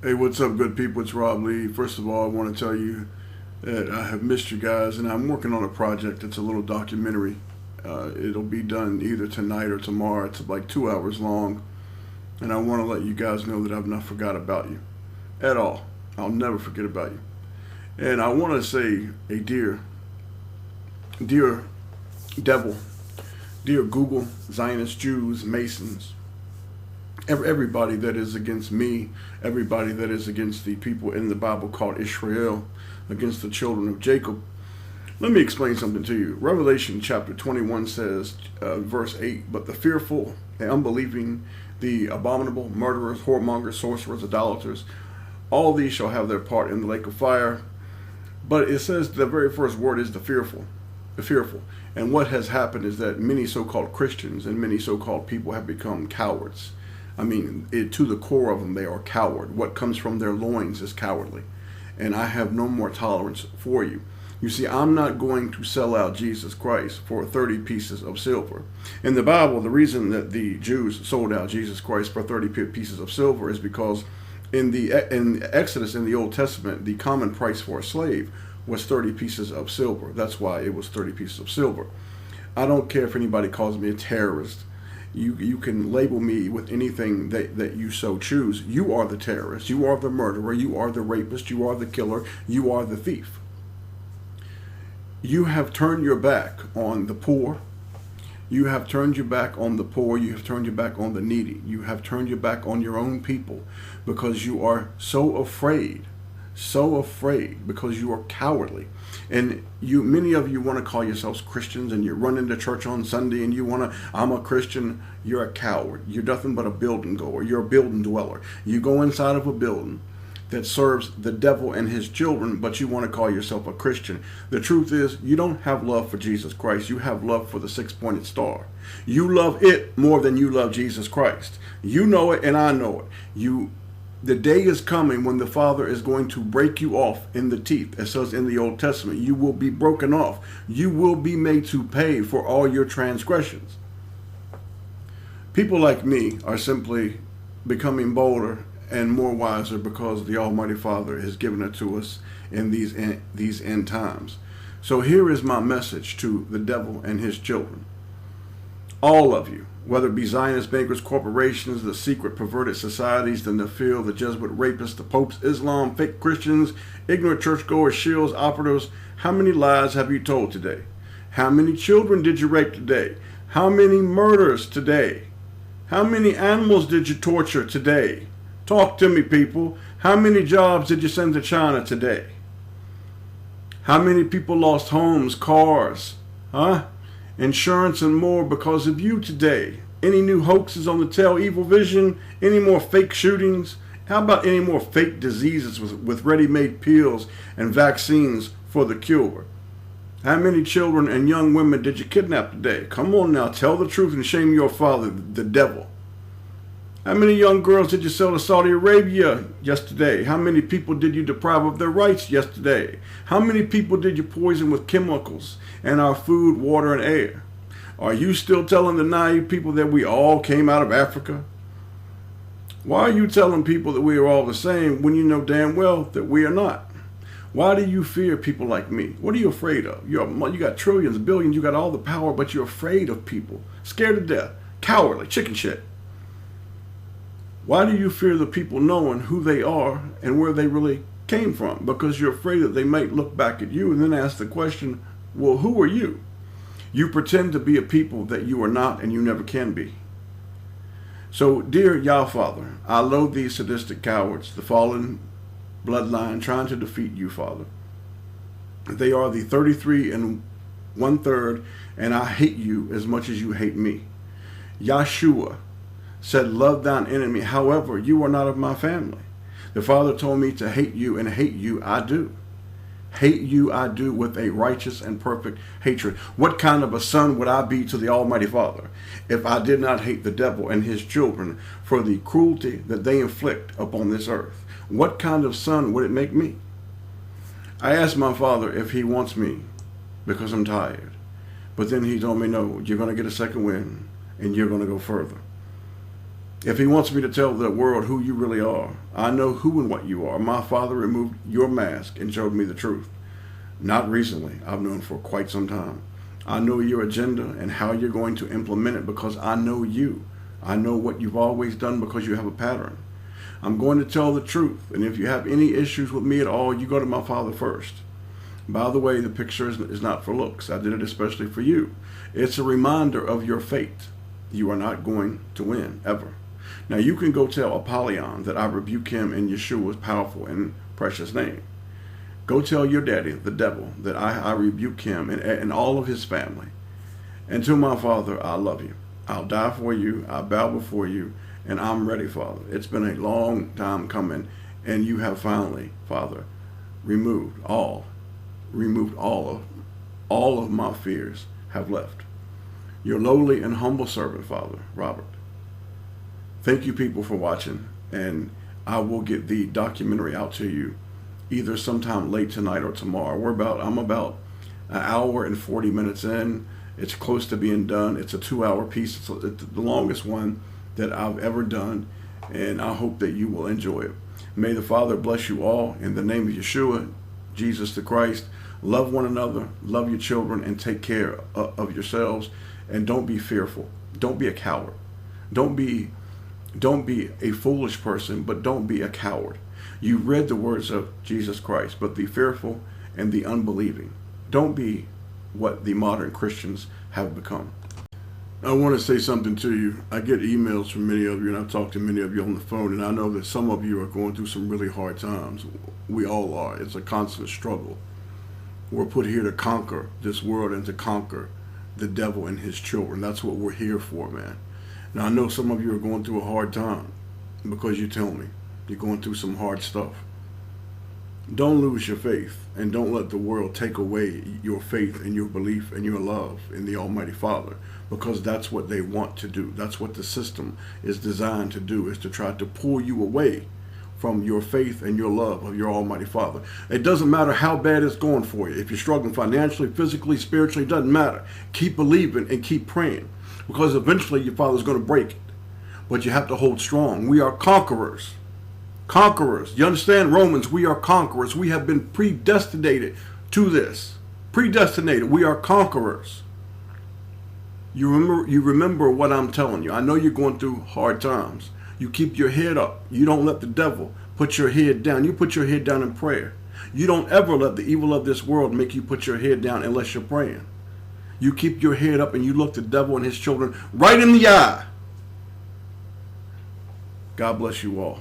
Hey, what's up, good people? It's Rob Lee. First of all, I want to tell you that I have missed you guys, and I'm working on a project. It's a little documentary. It'll be done either tonight or tomorrow. It's like 2 hours long, and I want to let you guys know that I've not forgot about you at all. I'll never forget about you. And I want to say a dear devil, dear Google, Zionists, Jews, Masons, everybody that is against me, everybody that is against the people in the Bible called Israel, against the children of Jacob. Let me explain something to you. Revelation chapter 21 says, verse 8, but the fearful, the unbelieving, the abominable, murderers, whoremongers, sorcerers, idolaters, all these shall have their part in the lake of fire. But it says the very first word is the fearful. The fearful. And what has happened is that many so-called Christians and many so-called people have become cowards. I mean, to the core of them, they are coward. What comes from their loins is cowardly. And I have no more tolerance for you. You see, I'm not going to sell out Jesus Christ for 30 pieces of silver. In the Bible, the reason that the Jews sold out Jesus Christ for 30 pieces of silver is because in Exodus, in the Old Testament, the common price for a slave was 30 pieces of silver. That's why it was 30 pieces of silver. I don't care if anybody calls me a terrorist. You can label me with anything that you so choose. You are the terrorist. You are the murderer. You are the rapist. You are the killer. You are the thief. You have turned your back on the poor. You have turned your back on the poor. You have turned your back on the needy. You have turned your back on your own people because you are so afraid because you are cowardly. And many of you want to call yourselves Christians, and you're running to church on Sunday and I'm a Christian. You're a coward. You're nothing but a building goer. You're a building dweller. You go inside of a building that serves the devil and his children, but you want to call yourself a Christian. The truth is, you don't have love for Jesus Christ. You have love for the six-pointed star. You love it more than you love Jesus Christ. You know it and I know it. The day is coming when the Father is going to break you off in the teeth. It says in the Old Testament, you will be broken off. You will be made to pay for all your transgressions. People like me are simply becoming bolder and more wiser because the Almighty Father has given it to us in these end times. So here is my message to the devil and his children. All of you, whether it be Zionist bankers, corporations, the secret perverted societies, the Nephil, the Jesuit rapists, the popes, Islam, fake Christians, ignorant churchgoers, shills, operatives, how many lies have you told today? How many children did you rape today? How many murders today? How many animals did you torture today? Talk to me, people. How many jobs did you send to China today? How many people lost homes, cars, insurance and more because of you today? Any new hoaxes on the tail, evil vision? Any more fake shootings? How about any more fake diseases with ready-made pills and vaccines for the cure? How many children and young women did you kidnap today? Come on now, tell the truth and shame your father, the devil. How many young girls did you sell to Saudi Arabia yesterday? How many people did you deprive of their rights yesterday? How many people did you poison with chemicals in our food, water, and air? Are you still telling the naive people that we all came out of Africa? Why are you telling people that we are all the same when you know damn well that we are not? Why do you fear people like me? What are you afraid of? You got trillions, billions, you got all the power, but you're afraid of people. Scared to death. Cowardly. Chicken shit. Why do you fear the people knowing who they are and where they really came from? Because you're afraid that they might look back at you and then ask the question, well, who are you? You pretend to be a people that you are not and you never can be. So, dear Yah Father, I loathe these sadistic cowards, the fallen bloodline trying to defeat you, Father. They are the 33 and 1/3, and I hate you as much as you hate me. Yahshua said, love thine enemy. However, you are not of my family. The Father told me to hate you, and hate you I do. Hate you I do with a righteous and perfect hatred. What kind of a son would I be to the Almighty Father if I did not hate the devil and his children for the cruelty that they inflict upon this earth? What kind of son would it make me? I asked my Father if he wants me because I'm tired. But then he told me, no, you're going to get a second wind and you're going to go further. If he wants me to tell the world who you really are, I know who and what you are. My Father removed your mask and showed me the truth. Not recently. I've known for quite some time. I know your agenda and how you're going to implement it because I know you. I know what you've always done because you have a pattern. I'm going to tell the truth. And if you have any issues with me at all, you go to my Father first. By the way, the picture is not for looks. I did it especially for you. It's a reminder of your fate. You are not going to win, ever. Now you can go tell Apollyon that I rebuke him in Yeshua's powerful and precious name. Go tell your daddy, the devil, that I rebuke him and all of his family. And to my Father, I love you. I'll die for you. I bow before you. And I'm ready, Father. It's been a long time coming. And you have finally, Father, removed all of my fears have left. Your lowly and humble servant, Father, Robert. Thank you, people, for watching. And I will get the documentary out to you either sometime late tonight or tomorrow. I'm about an hour and 40 minutes in. It's close to being done. It's a 2-hour piece. It's the longest one that I've ever done, and I hope that you will enjoy it. May the Father bless you all in the name of Yeshua, Jesus the Christ. Love one another, love your children, and take care of yourselves. And don't be fearful. Don't be a coward. Don't be a foolish person, but don't be a coward. You read the words of Jesus Christ, but the fearful and the unbelieving. Don't be what the modern Christians have become. I want to say something to you. I get emails from many of you, and I've talked to many of you on the phone, and I know that some of you are going through some really hard times. We all are. It's a constant struggle. We're put here to conquer this world and to conquer the devil and his children. That's what we're here for, man. Now, I know some of you are going through a hard time because you tell me you're going through some hard stuff. Don't lose your faith, and don't let the world take away your faith and your belief and your love in the Almighty Father, because that's what they want to do. That's what the system is designed to do, is to try to pull you away from your faith and your love of your Almighty Father. It doesn't matter how bad it's going for you. If you're struggling financially, physically, spiritually, it doesn't matter. Keep believing and keep praying, because eventually your Father's going to break it. But you have to hold strong. We are conquerors. Conquerors. You understand, Romans? We are conquerors. We have been predestinated to this. Predestinated. We are conquerors. You remember what I'm telling you. I know you're going through hard times. You keep your head up. You don't let the devil put your head down. You put your head down in prayer. You don't ever let the evil of this world make you put your head down unless you're praying. You keep your head up and you look the devil and his children right in the eye. God bless you all.